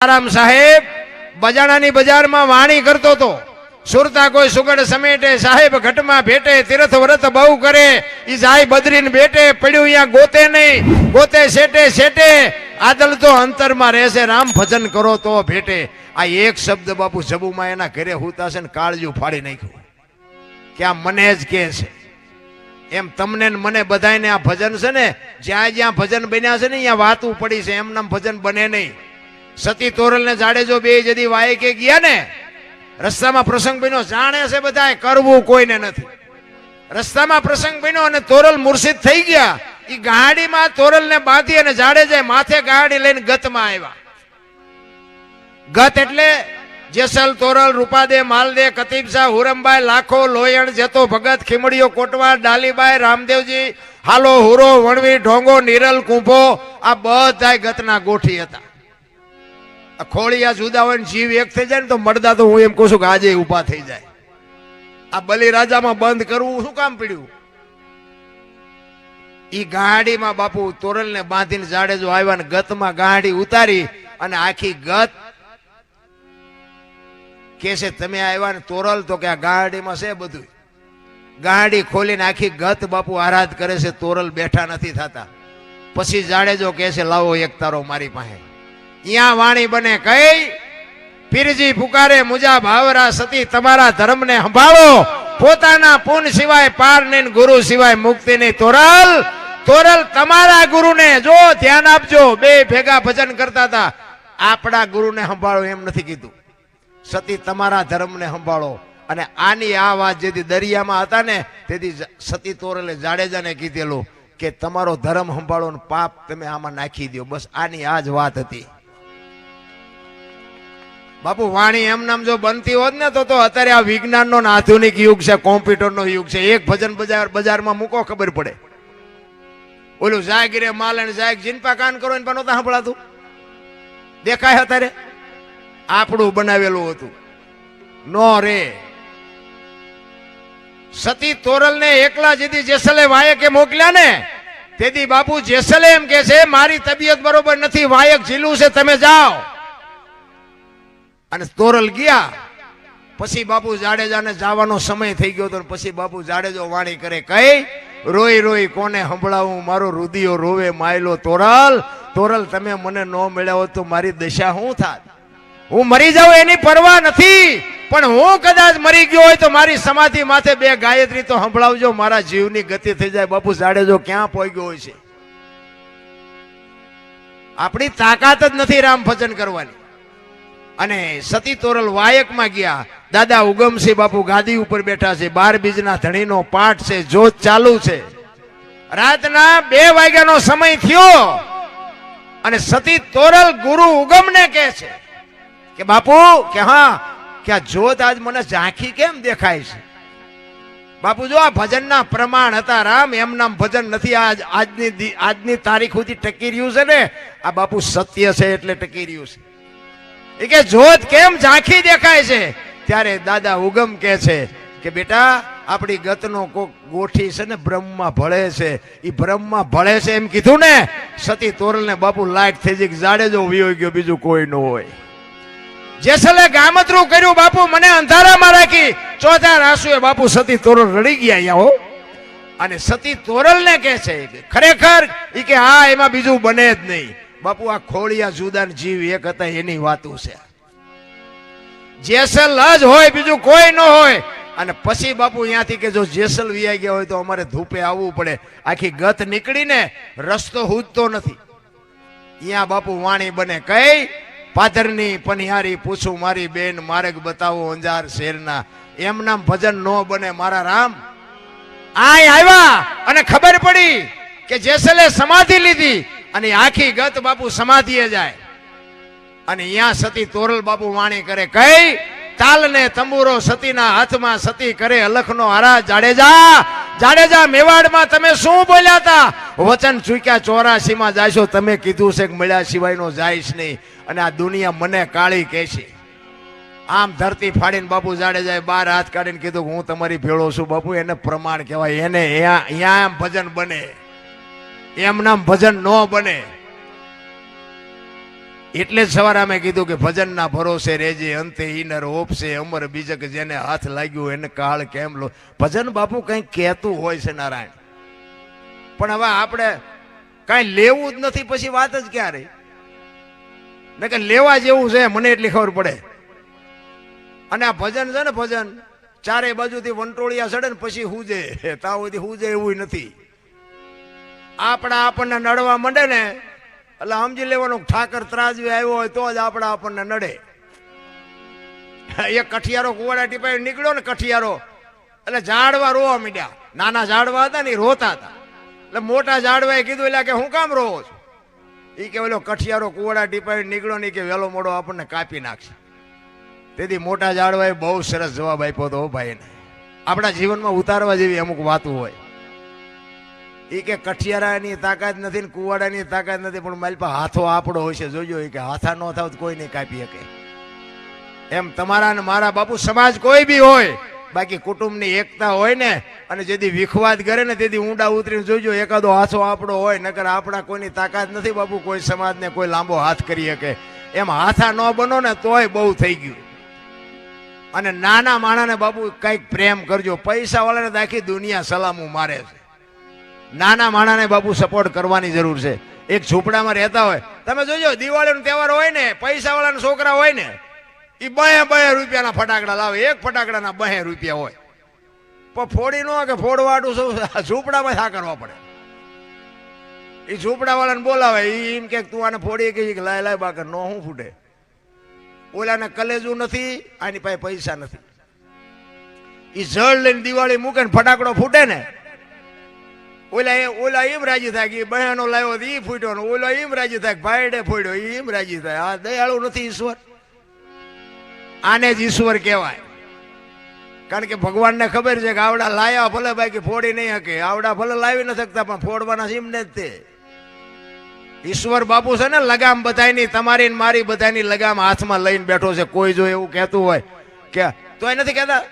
આરામ સાહેબ બજાણાની બજારમાં વાણી કરતો હતો. સુરતા કોઈ સુગડ સમેટે, સાહેબ ઘટમાં ભેટે, તીર્થ વ્રત બહુ કરે, ઈ જાય બદરીને બેટે, પડ્યું અહીંયા ગોતે નહીં, ગોતે શેટે શેટે, આદલ તો અંતરમાં રહેશે, રામ ભજન કરો તો ભેટે. આ એક શબ્દ બાપુ જબુમાં એના ઘરે હુતા છે ને કાળજું ફાડી નાખ્યું કે આ મને જ કે છે. એમ તમને ને મને બધાને આ ભજન છે ને, જ્યાં જ્યાં ભજન બન્યા છે ને અહીંયા વાતું પડી છે, એમ નામ ભજન બને નહીં. સતી તોરલ ને જાડેજો બે જદી વાય કે ગયા ને, રસ્તામાં પ્રસંગ બન્યો, જાણે છે બધા, કરવું કોઈને નથી. રસ્તામાં પ્રસંગ બન્યો અને તોરલ મુર્શિદ થઈ ગયા. એ ગાડીમાં તોરલ ને બાંધી અને જાડેજા માથે ગાડી લઈને ગતમાં આવ્યા. ગત એટલે જેસલ, તોરલ, રૂપાદે, માલદે, કતીબ શાહ, હુરમબાઈ, લાખો, લોયણ, જેતો, ભગત, ખીમડીઓ, કોટવા, ડાલીબાઈ, રામદેવજી, હાલો, હુરો, વણવી, ઢોંગો, નીરલ, કુંભો, આ બધા ગતના ગોઠી હતા. ખોળિયા જુદા હોય ને જીવ એક થઈ જાય ને તો મળદા તો હું એમ કહું છું કે આજે ઉભા થઈ જાય. આ બલિરાજામાં બંધ કરવું શું કામ પડ્યું? ઈ ગાડીમાં બાપુ તોરલ ને બાંધીને જાડેજો આવ્યા ને ગતમાં ગાડી ઉતારી અને આખી ગત કે છે તમે આવ્યા ને તોરલ, તો કે આ ગાડીમાં છે બધું. ગાડી ખોલીને આખી ગત બાપુ આરાધ કરે છે, તોરલ બેઠા નથી થતા. પછી જાડેજો કે છે લાવો એક તારો મારી પાસે. અહીંયા વાણી બને કઈ, પીરજી પુકારે મુજા ભાવરા, સતી તમારા ધર્મને સંભાળો, પોતાના પૂન સિવાય પાર નહીં, ગુરુ સિવાય મુક્તિ નહીં. તોરલ, તોરલ તમારા ગુરુને જો ધ્યાન આપજો. બે ભેગા ભજન કરતા હતા. આપણા ગુરુને સંભાળો એમ નથી કીધું, સતી તમારા ધર્મને સંભાળો. અને આની આ વાત જેથી દરિયામાં હતા ને તેથી સતી તોરલે જાડેજાને કીધેલું કે તમારો ધર્મ સંભાળો ને પાપ તમે આમાં નાખી દો. બસ આની આ જ વાત હતી. બાપુ વાણી એમ નામ જો બનતી હોત ને તો અત્યારે આ વિજ્ઞાનનો આધુનિક યુગ છે, કોમ્પ્યુટરનો યુગ છે. એક ભજન બજારમાં મૂકો ખબર પડે. ઓલું જાગીરે માલણ જાગ જીનપા કાન કરો ને પણ નહોતા સંભળાતું, દેખાય અત્યારે આપણું બનાવેલું હતું નો રે. સતી તોરલ ને એકલા જેથી જેસલે વાયક એ મોકલ્યા ને તેથી બાપુ જેસલે એમ કે છે મારી તબિયત બરોબર નથી, વાયક ઝીલું છે, તમે જાઓ. અને તોરલ ગયા. પછી બાપુ જાડેજાને જવાનો સમય થઈ ગયો હતો. પછી બાપુ જાડેજો વાણી કરે કઈ, રોઈ રોઈ કોને સંભળાવું, મારો રુધિયો રોવે માયલો. તોરલ, તોરલ તમે મને ન મળ્યા હોત તો મારી દશા શું થાત? હું મરી જાઉં એની પરવા નથી, પણ હું કદાચ મરી ગયો હોય તો મારી સમાધિ માથે બે ગાયત્રી તો સંભળાવજો, મારા જીવની ગતિ થઈ જાય. બાપુ જાડેજો ક્યાં પહોંચ્યો હોય છે? આપણી તાકાત જ નથી રામ ભજન કરવાની. અને સતી તોરલ વાયકમાં ગયા. દાદા ઉગમસિંહ બાપુ ગાદી ઉપર બેઠા છે, 12 બીજના ધણીનો પાઠ છે, જોત ચાલુ છે. રાતના 2 વાગ્યાનો સમય થયો અને સતી તોરલ ગુરુ ઉગમને કહે છે કે બાપુ કે હા કે આ જોત આજ મને ઝાંખી કેમ દેખાય છે? બાપુ જો આ ભજનના પ્રમાણ હતા રામ, એમ નામ ભજન નથી. આજની તારીખ સુધી ટકી રહ્યું છે ને, આ બાપુ સત્ય છે એટલે ટકી રહ્યું છે. એ કે જોત કેમ ઝાંખી દેખાય છે? ત્યારે દાદા ઉગમ કે છે કે બેટા આપણી ગતનો કોક ગોઠી છે ને બ્રહ્મમાં ભળે છે, એ બ્રહ્મમાં ભળે છે એમ કીધું ને. સતી તોરલ ને બાપુ લાઈટ થઈ ગઈ, જાડેજો વિયો ગયો, બીજું કોઈ ન હોય. જેસલે ગામતરું કર્યું બાપુ, મને અંધારામાં રાખી. ચોથા રાસુએ બાપુ સતી તોરલ રડી ગયા અહીંયા હો. અને સતી તોરલ ને કે છે ખરેખર એ કે હા એમાં બીજું બને જ નહીં. બાપુ આ ખોળિયા જુદા જીવ એક હતા એની વાતું છે. જેસલ જ હોય, બીજું કોઈ ન હોય. અને પછી બાપુ અહીંયાથી કે જો જેસલ વિયા ગયા હોય તો અમારે ધૂપે આવવું પડે. આખી ગત નીકળીને રસ્તો હુજતો નથી. અહીંયા બાપુ વાણી બને કઈ, પાદરની પનિહારી પૂછું મારી બેન, માર્ગ બતાવો અંજાર શેરના. એમ નામ ભજન નો બને મારા રામ. આય આવ્યા અને ખબર પડી કે જેસલે સમાધિ લીધી અને આખી ગત બાપુ સમાધિએ જાય. અને અહીંયા સતી તોરલ બાપુ વાણી કરે કઈ, તાલ ને તંબુરો સતીના હાથમાં, સતી કરે અલખનો હારા. જાડેજા, જાડેજા મેવાડમાં તમે શું બોલ્યા હતા? વચન ચૂક્યા 84 માં જાશો, તમે કીધું છે કે મળ્યા સિવાય નો જાઈશ નહીં. અને આ દુનિયા મને કાળી કહે છે. આમ ધરતી ફાડીને બાપુ જાડેજાએ 12 હાથ કાઢીને કીધું હું તમારી ભેળો છું. બાપુ એને પ્રમાણ કહેવાય. એને અહીંયા એમ ભજન બને, એમ નામ ભજન ન બને. એટલે જ સવારે અમે કીધું કે ભજનના ભરોસે રેજે અંતે ઈનર ઓપશે અમર બીજક જેને હાથ લાગ્યું એને કાળ કેમ લો. ભજન બાપુ કંઈક કહેતું હોય છે નારાયણ, પણ હવે આપણે કાંઈ લેવું જ નથી પછી વાત જ ક્યાં રહી ને કે લેવા જેવું છે મને એટલી ખબર પડે. અને આ ભજન છે ને ભજન ચારે બાજુથી વંટોળિયા ચડે ને પછી હુજે ત્યાં સુધી હુજે એવું નથી. આપણને નડવા માંડે ને એટલે સમજી લેવાનું ઠાકર ત્રાજવી આવ્યો હોય તો જ આપણને નડે. એક કઠિયારો કુવાડા ટીપાઈ નીકળ્યો ને કઠિયારો એટલે ઝાડવા રોવા માંડ્યા. નાના ઝાડવા હતા ને એ રોતા હતા એટલે મોટા ઝાડવાએ કીધું એટલે કે હું કામ રોવો છું? એ કે ઓલો કઠિયારો કુવાડા ટીપાઈ નીકળ્યો ને કે વેલો મોડો આપણને કાપી નાખશે. તેથી મોટા ઝાડવાએ બહુ સરસ જવાબ આપ્યો હતો ભાઈને. આપણા જીવનમાં ઉતારવા જેવી અમુક વાતો હોય. એ કે કઠિયારાની તાકાત નથી ને કુવાડાની તાકાત નથી, પણ મારી પાસે હાથો આપણો હોય છે જોજો. એ કે હાથા ન થાવ તો કોઈ નહીં કાપી શકે. એમ તમારા ને મારા બાપુ સમાજ કોઈ બી હોય, બાકી કુટુંબની એકતા હોય ને અને જેથી વિખવાદ કરે ને તેથી ઊંડા ઉતરીને જોજો એકાદો હાથો આપણો હોય. નકર આપણા કોઈની તાકાત નથી બાપુ કોઈ સમાજને કોઈ લાંબો હાથ કરી શકે. એમ હાથા ન બનો ને તોય બહુ થઈ ગયું. અને નાના માણાને બાપુ કઈક પ્રેમ કરજો. પૈસા વાળાને તો આખી દુનિયા સલામું મારે છે. નાના માણાને બાપુ સપોર્ટ કરવાની જરૂર છે. એક ઝૂંપડામાં રહેતા હોય તમે જોજો, દિવાળીનો તહેવાર હોય ને પૈસા વાળાના છોકરા હોય ને એ 2 રૂપિયાના ફટાકડા લાવે. એક ફટાકડાના 2 રૂપિયા હોય, પણ ફોડી ન કે ફોડવાડું ઝૂંપડામાં શા કરવા પડે? એ ઝૂંપડા વાળાને બોલાવે એમ કે તું આને ફોડી કે લાય લાય બાકર નો શું ફૂટે? ઓલાને કલેજું નથી, આની પાસે પૈસા નથી. એ જળ લઈને દિવાળી મૂકે ને ફટાકડો ફૂટે ને ઓલા એમ રાજી થાય કે બહેનો લાવ્યો એ ફૂટ્યો, ઓલો એમ રાજી થાય ભાઈડે ફોડ્યો એમ રાજી થાય. આ દયાળુ નથી ઈશ્વર. આને જ ઈશ્વર કહેવાય. કારણ કે ભગવાનને ખબર છે કે આવડા લાયા ભલે બાકી ફોડી નહીં શકે, આવડા ભલે લાવી ન શકતા પણ ફોડવાના સીમને જ તે. ઈશ્વર બાપુ છે ને લગામ બધાની, તમારી ને મારી બધાની લગામ હાથમાં લઈને બેઠો છે. કોઈ જો એવું કહેતું હોય કે તો એ નથી કહેતા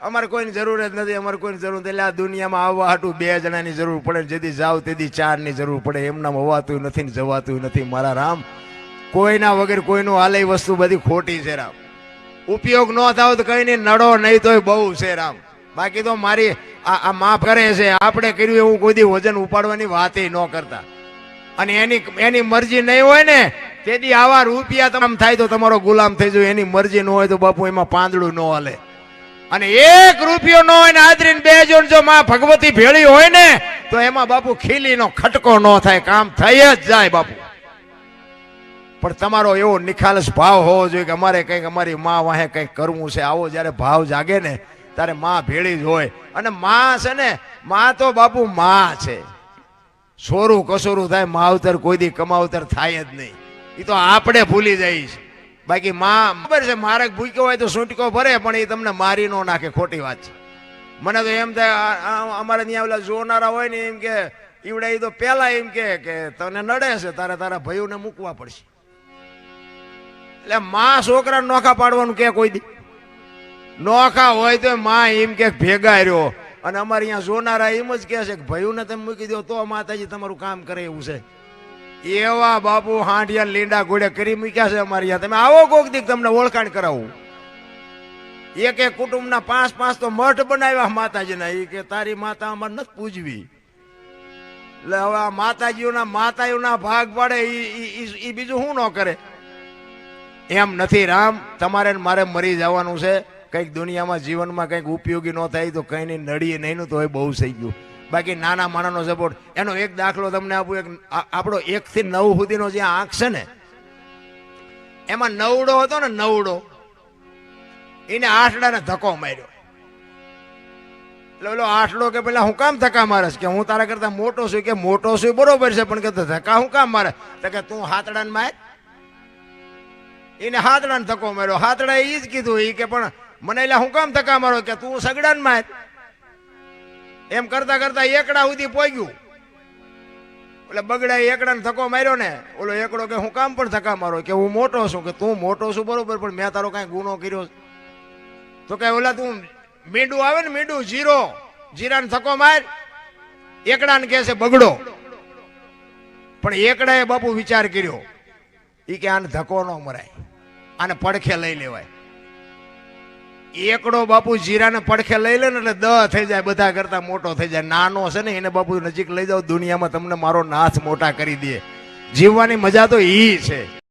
અમારે કોઈની જરૂર જ નથી, અમારે કોઈની જરૂર નથી. એટલે આ દુનિયામાં આવવા હાટું 2 જણાની જરૂર પડે, જેથી જાવ તેથી 4ની જરૂર પડે. એમનામ હોવાતું નથી ને જવાતું નથી. મારા રામ, કોઈના વગર કોઈનું હાલે વસ્તુ બધી ખોટી છે રામ. ઉપયોગ ન થાવ તો કઈ નહીં, નડો નહીં તોય બહુ છે રામ. બાકી તો મારી આ માફ કરે છે. આપણે કર્યું એવું કોઈ દી વજન ઉપાડવાની વાત ન કરતા. અને એની મરજી નહીં હોય ને તેથી આવા રૂપિયા તમામ થાય તો તમારો ગુલામ થઈ જાય. એની મરજી ન હોય તો બાપુ એમાં પાંદડું ન હાલે. અને 1 રૂપિયો ન હોય ને આદરીને 2 જણ જો માં ભગવતી ભેળી હોય ને તો એમાં બાપુ ખીલીનો ખટકો ન થાય, કામ થઈ જ જાય બાપુ. પણ તમારો એવો નિખાલસ ભાવ હોવો જોઈએ કે અમારે કંઈક અમારી માં વાહે કંઈક કરવું છે. આવો જયારે ભાવ જાગે ને ત્યારે માં ભેળી જ હોય. અને માં છે ને, માં તો બાપુ માં છે. સોરું કસોરું થાય, માવતર કોઈ દી કમાવતર થાય જ નહીં. એ તો આપણે ભૂલી જઈશ. બાકી માં ખબર છે મારે ભૂખ્યો હોય તો સૂંટકો ભરે, પણ એ તમને મારી ન નાખે. ખોટી વાત છે. મને તો એમ થાય અમારે ત્યાં ઓલા જોનારા હોય ને એમ કે ઈવડે એ તો પેલા એમ કે તને નડે છે તારે તારા ભાઈઓને મૂકવા પડશે. એટલે માં છોકરા નોખા પાડવાનું કે કોઈ દી નોખા હોય તો માં એમ કે ભેગા રહ્યો. અને અમારે અહીંયા જોનારા એમ જ કહે છે કે ભાઈઓને તમે મૂકી દો તો માતાજી તમારું કામ કરે એવું છે. એવા બાપુ હાંડિયા લીંડા ઘોડે કરી મૂક્યા છે અમારે અહીંયા. તમે આવો કોક દીક તમને ઓળખાણ કરાવું. એક કુટુંબના 5 તો મઠ બનાવ્યા માતાજીના. એ કે તારી માતા અમારે નથી પૂજવી. એટલે હવે આ માતાજીઓના ભાગ પાડે એ બીજું શું ન કરે? એમ નથી રામ. તમારે મારે મરી જવાનું છે. કંઈક દુનિયામાં જીવનમાં કંઈક ઉપયોગી ન થાય તો કઈ નહીં, નડીએ નહીં તો એ બહુ થઈ ગયું. બાકી નાના માણાનો સપોર્ટ. એનો એક દાખલો તમને આપું. એક આપણો 1 થી 9 સુધીનો જે આંખ છે ને એમાં નવડો હતો ને, નવડો એને આઠડાને ધક્કો માર્યો. એટલે ઓલો આઠડો કે પેલા હું કામ ધક્કા મારસ? કે હું તારા કરતા મોટો છું. કે મોટો છું બરોબર છે, પણ કે ધક્કા હું કામ મારે? તો કે તું હાથડાને માર. એને હાથડાને ધક્કો માર્યો. હાથડા એ જ કીધું એ કે પણ મને એટલે હું કામ ધક્કા મારો? કે તું સગડાને માર. એમ કરતા કરતા એકડા સુધી પહોંચ્યું. એટલે બગડા એકડાને ધક્કો માર્યો ને ઓલો એકડો કે હું કામ પણ ધક્કા મારો? કે હું મોટો છું. કે તું મોટો છું બરોબર, પણ મેં તારો કઈ ગુનો કર્યો? તો કે ઓલા તું મીંડું આવે ને, મીંડું જીરાને ધક્કો માર. એકડાને કહે છે બગડો. પણ એકડાએ બાપુ વિચાર કર્યો એ કે આને ધક્કો ન મરાય, આને પડખે લઈ લેવાય. એકડો બાપુ જીરાને પડખે લઈ લે ને એટલે દ થઈ જાય, બધા કરતા મોટો થઈ જાય. નાનો છે ને એને બાપુ નજીક લઈ જાઓ, દુનિયામાં તમને મારો નાથ મોટા કરી દે. જીવવાની મજા તો ઈ છે.